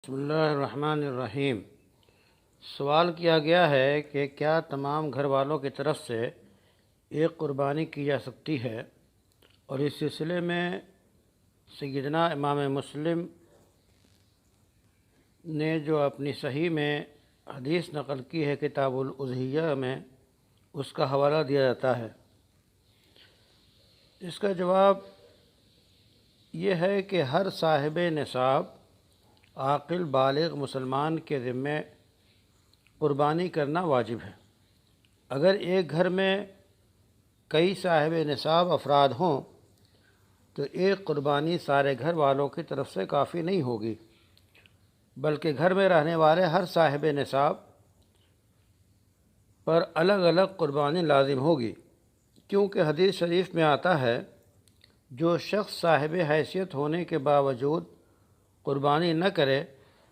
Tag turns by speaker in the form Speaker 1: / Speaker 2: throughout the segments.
Speaker 1: بسم اللہ الرحمن الرحیم۔ سوال کیا گیا ہے کہ کیا تمام گھر والوں کی طرف سے ایک قربانی کی جا سکتی ہے، اور اس سلسلے میں سیدنا امام مسلم نے جو اپنی صحیح میں حدیث نقل کی ہے کتاب الاضحیہ میں، اس کا حوالہ دیا جاتا ہے۔ اس کا جواب یہ ہے کہ ہر صاحب نصاب عاقل بالغ مسلمان کے ذمے قربانی کرنا واجب ہے۔ اگر ایک گھر میں کئی صاحب نصاب افراد ہوں تو ایک قربانی سارے گھر والوں کی طرف سے کافی نہیں ہوگی، بلکہ گھر میں رہنے والے ہر صاحب نصاب پر الگ الگ قربانی لازم ہوگی، کیونکہ حدیث شریف میں آتا ہے جو شخص صاحب حیثیت ہونے کے باوجود قربانی نہ کرے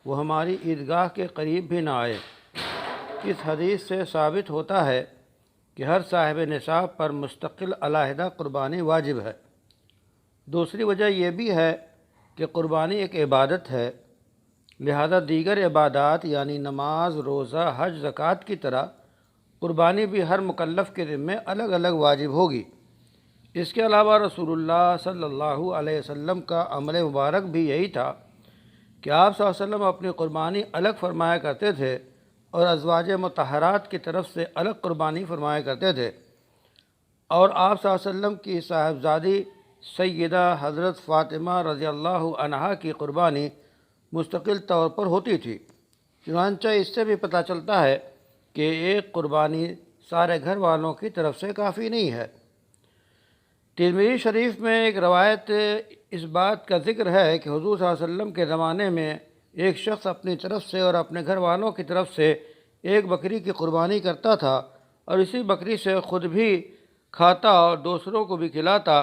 Speaker 1: وہ ہماری عیدگاہ کے قریب بھی نہ آئے۔ اس حدیث سے ثابت ہوتا ہے کہ ہر صاحب نصاب پر مستقل علیحدہ قربانی واجب ہے۔ دوسری وجہ یہ بھی ہے کہ قربانی ایک عبادت ہے، لہذا دیگر عبادات یعنی نماز، روزہ، حج، زکوٰۃ کی طرح قربانی بھی ہر مکلف کے ذمے الگ الگ واجب ہوگی۔ اس کے علاوہ رسول اللہ صلی اللہ علیہ وسلم کا عمل مبارک بھی یہی تھا کہ آپ صلی اللہ علیہ وسلم اپنی قربانی الگ فرمایا کرتے تھے اور ازواج مطہرات کی طرف سے الگ قربانی فرمایا کرتے تھے، اور آپ صلی اللہ علیہ وسلم کی صاحبزادی سیدہ حضرت فاطمہ رضی اللہ عنہا کی قربانی مستقل طور پر ہوتی تھی۔ چنانچہ اس سے بھی پتہ چلتا ہے کہ ایک قربانی سارے گھر والوں کی طرف سے کافی نہیں ہے۔ ترمذی شریف میں ایک روایت اس بات کا ذکر ہے کہ حضور صلی اللہ علیہ وسلم کے زمانے میں ایک شخص اپنی طرف سے اور اپنے گھر والوں کی طرف سے ایک بکری کی قربانی کرتا تھا، اور اسی بکری سے خود بھی کھاتا اور دوسروں کو بھی کھلاتا۔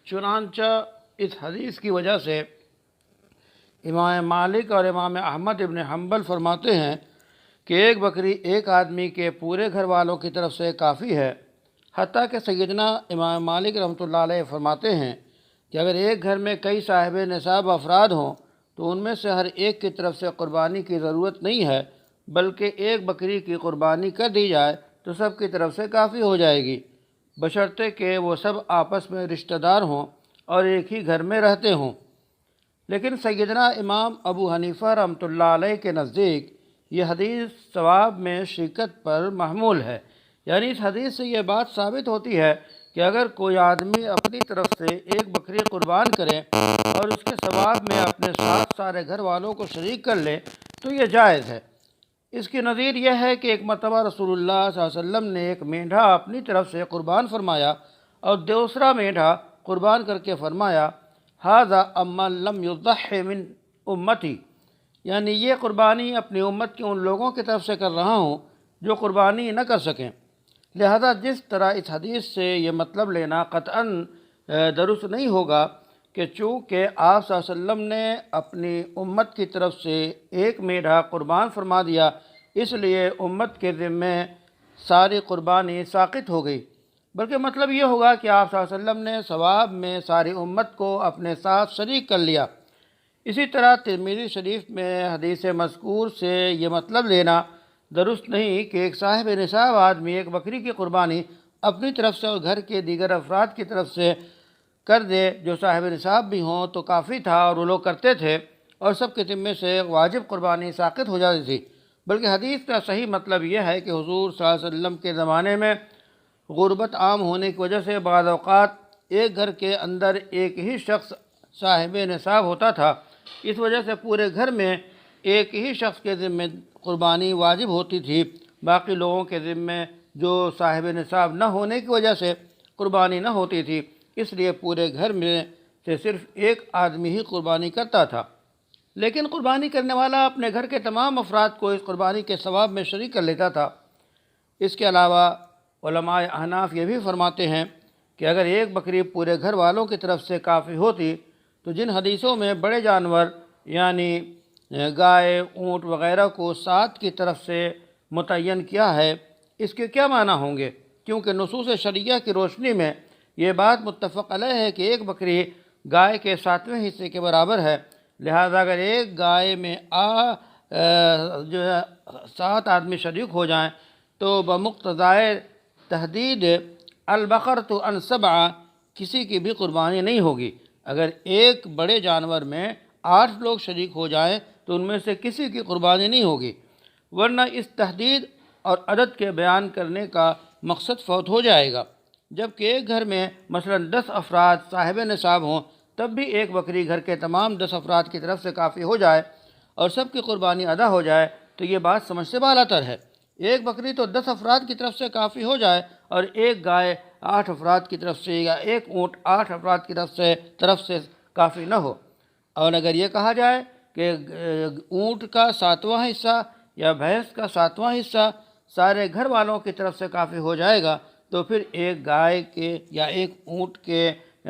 Speaker 1: چنانچہ اس حدیث کی وجہ سے امام مالک اور امام احمد ابن حنبل فرماتے ہیں کہ ایک بکری ایک آدمی کے پورے گھر والوں کی طرف سے کافی ہے، حتیٰ کہ سیدنا امام مالک رحمۃ اللہ علیہ فرماتے ہیں کہ اگر ایک گھر میں کئی صاحب نصاب افراد ہوں تو ان میں سے ہر ایک کی طرف سے قربانی کی ضرورت نہیں ہے، بلکہ ایک بکری کی قربانی کر دی جائے تو سب کی طرف سے کافی ہو جائے گی، بشرطے کہ وہ سب آپس میں رشتہ دار ہوں اور ایک ہی گھر میں رہتے ہوں۔ لیکن سیدنا امام ابو حنیفہ رحمۃ اللہ علیہ کے نزدیک یہ حدیث ثواب میں شرکت پر محمول ہے، یعنی اس حدیث سے یہ بات ثابت ہوتی ہے کہ اگر کوئی آدمی اپنی طرف سے ایک بکری قربان کرے اور اس کے ثواب میں اپنے ساتھ سارے گھر والوں کو شریک کر لے تو یہ جائز ہے۔ اس کی نظیر یہ ہے کہ ایک مرتبہ رسول اللہ صلی اللہ علیہ وسلم نے ایک مینڈھا اپنی طرف سے قربان فرمایا اور دوسرا مینڈھا قربان کر کے فرمایا ھذا اما لم یضح من امتی، یعنی یہ قربانی اپنی امت کے ان لوگوں کی طرف سے کر رہا ہوں جو قربانی نہ کر سکیں۔ لہذا جس طرح اس حدیث سے یہ مطلب لینا قطعاً درست نہیں ہوگا کہ چونکہ آپ صلی اللہ علیہ وسلم نے اپنی امت کی طرف سے ایک مینڈھا قربان فرما دیا اس لیے امت کے ذمے ساری قربانی ساقط ہو گئی، بلکہ مطلب یہ ہوگا کہ آپ صلی اللہ علیہ وسلم نے ثواب میں ساری امت کو اپنے ساتھ شریک کر لیا۔ اسی طرح ترمذی شریف میں حدیث مذکور سے یہ مطلب لینا درست نہیں کہ ایک صاحب نصاب آدمی ایک بکری کی قربانی اپنی طرف سے اور گھر کے دیگر افراد کی طرف سے کر دے جو صاحب نصاب بھی ہوں تو کافی تھا، اور وہ لوگ کرتے تھے اور سب کے ذمے سے واجب قربانی ساقط ہو جاتی تھی۔ بلکہ حدیث کا صحیح مطلب یہ ہے کہ حضور صلی اللہ علیہ وسلم کے زمانے میں غربت عام ہونے کی وجہ سے بعض اوقات ایک گھر کے اندر ایک ہی شخص صاحب نصاب ہوتا تھا، اس وجہ سے پورے گھر میں ایک ہی شخص کے ذمے قربانی واجب ہوتی تھی، باقی لوگوں کے ذمے جو صاحب نصاب نہ ہونے کی وجہ سے قربانی نہ ہوتی تھی، اس لیے پورے گھر میں سے صرف ایک آدمی ہی قربانی کرتا تھا۔ لیکن قربانی کرنے والا اپنے گھر کے تمام افراد کو اس قربانی کے ثواب میں شریک کر لیتا تھا۔ اس کے علاوہ علماء احناف یہ بھی فرماتے ہیں کہ اگر ایک بکری پورے گھر والوں کی طرف سے کافی ہوتی تو جن حدیثوں میں بڑے جانور یعنی گائے، اونٹ وغیرہ کو سات کی طرف سے متعین کیا ہے، اس کے کیا معنی ہوں گے؟ کیونکہ نصوص شرعیہ کی روشنی میں یہ بات متفق علیہ ہے کہ ایک بکری گائے کے 7ویں حصے کے برابر ہے، لہذا اگر ایک گائے میں جو ہے 7 آدمی شریک ہو جائیں تو بمقتضائے تحدید البقرۃ عن 7 کسی کی بھی قربانی نہیں ہوگی۔ اگر ایک بڑے جانور میں 8 لوگ شریک ہو جائیں تو ان میں سے کسی کی قربانی نہیں ہوگی، ورنہ اس تحدید اور عدد کے بیان کرنے کا مقصد فوت ہو جائے گا۔ جبکہ ایک گھر میں مثلا 10 افراد صاحب نصاب ہوں تب بھی ایک بکری گھر کے تمام 10 افراد کی طرف سے کافی ہو جائے اور سب کی قربانی ادا ہو جائے تو یہ بات سمجھ سے بالاتر ہے۔ ایک بکری تو 10 افراد کی طرف سے کافی ہو جائے اور ایک گائے 8 افراد کی طرف سے یا ایک اونٹ 8 افراد کی طرف سے کافی نہ ہو۔ اور اگر یہ کہا جائے کہ اونٹ کا 7واں حصہ یا بھینس کا 7واں حصہ سارے گھر والوں کی طرف سے کافی ہو جائے گا تو پھر ایک گائے کے یا ایک اونٹ کے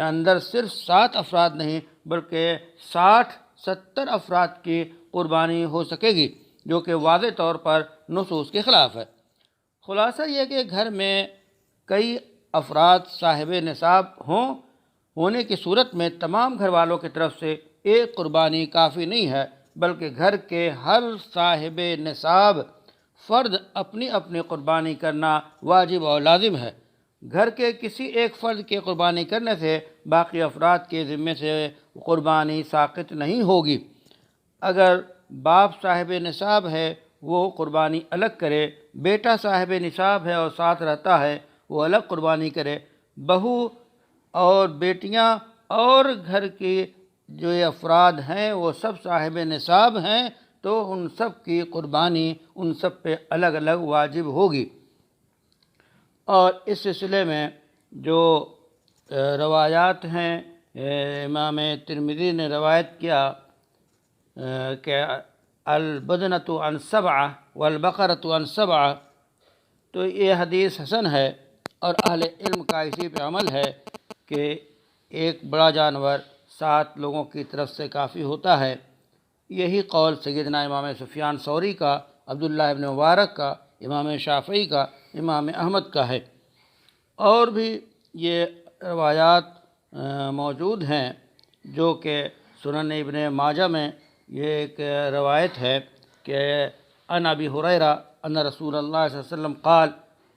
Speaker 1: اندر صرف 7 افراد نہیں بلکہ 60-70 افراد کی قربانی ہو سکے گی، جو کہ واضح طور پر نصوص کے خلاف ہے۔ خلاصہ یہ کہ گھر میں کئی افراد صاحب نصاب ہونے کی صورت میں تمام گھر والوں کی طرف سے ایک قربانی کافی نہیں ہے، بلکہ گھر کے ہر صاحب نصاب فرد اپنی اپنی قربانی کرنا واجب اور لازم ہے۔ گھر کے کسی ایک فرد کے قربانی کرنے سے باقی افراد کے ذمے سے قربانی ساقط نہیں ہوگی۔ اگر باپ صاحب نصاب ہے وہ قربانی الگ کرے، بیٹا صاحب نصاب ہے اور ساتھ رہتا ہے وہ الگ قربانی کرے، بہو اور بیٹیاں اور گھر کی جو افراد ہیں وہ سب صاحب نصاب ہیں تو ان سب کی قربانی ان سب پہ الگ الگ واجب ہوگی۔ اور اس سلسلے میں جو روایات ہیں، امام ترمذی نے روایت کیا کہ البدنۃ عن 7 والبقرۃ عن 7، تو یہ حدیث حسن ہے اور اہل علم کا اسی پہ عمل ہے کہ ایک بڑا جانور 7 لوگوں کی طرف سے کافی ہوتا ہے۔ یہی قول سیدنا امام سفیان ثوری کا، عبداللہ ابن مبارک کا، امام شافعی کا، امام احمد کا ہے۔ اور بھی یہ روایات موجود ہیں جو کہ سنن ابن ماجہ میں یہ ایک روایت ہے کہ عن ابی ہریرہ ان رسول اللہ صلی اللہ علیہ وسلم قال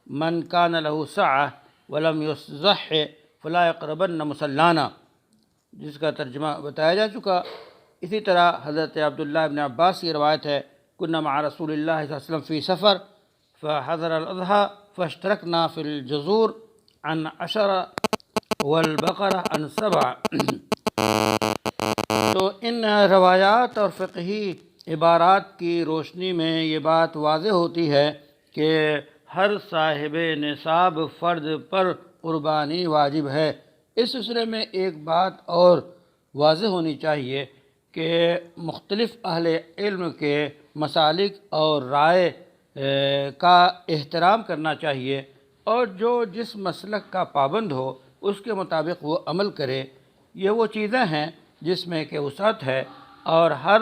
Speaker 1: من کان له سعہ ولم یضح فلا یقربن مصلانا، جس کا ترجمہ بتایا جا چکا۔ اسی طرح حضرت عبداللہ ابن عباس کی روایت ہے كنا مع رسول اللہ صلی اللہ علیہ وسلم فی سفر فحضر الاضحى فاشترکنا فی الجزور عن 10 والبقرہ عن 7۔ تو ان روایات اور فقہی عبارات کی روشنی میں یہ بات واضح ہوتی ہے کہ ہر صاحب نصاب فرد پر قربانی واجب ہے۔ اس سلسلے میں ایک بات اور واضح ہونی چاہیے کہ مختلف اہل علم کے مسالک اور رائے کا احترام کرنا چاہیے اور جو جس مسلک کا پابند ہو اس کے مطابق وہ عمل کرے۔ یہ وہ چیزیں ہیں جس میں کہ وسعت ہے اور ہر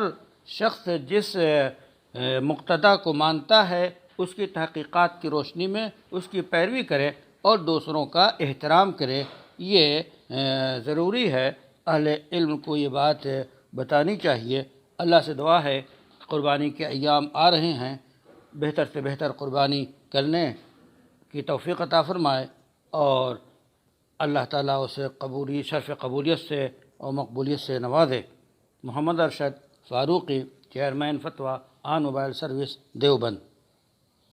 Speaker 1: شخص جس مقتدا کو مانتا ہے اس کی تحقیقات کی روشنی میں اس کی پیروی کرے اور دوسروں کا احترام کرے۔ یہ ضروری ہے، اہل علم کو یہ بات بتانی چاہیے۔ اللہ سے دعا ہے قربانی کے ایام آ رہے ہیں، بہتر سے بہتر قربانی کرنے کی توفیق عطا فرمائے اور اللہ تعالیٰ اسے شرف قبولیت سے اور مقبولیت سے نوازے۔ محمد ارشد فاروقی، چیئرمین فتویٰ آن موبائل سروس، دیوبند۔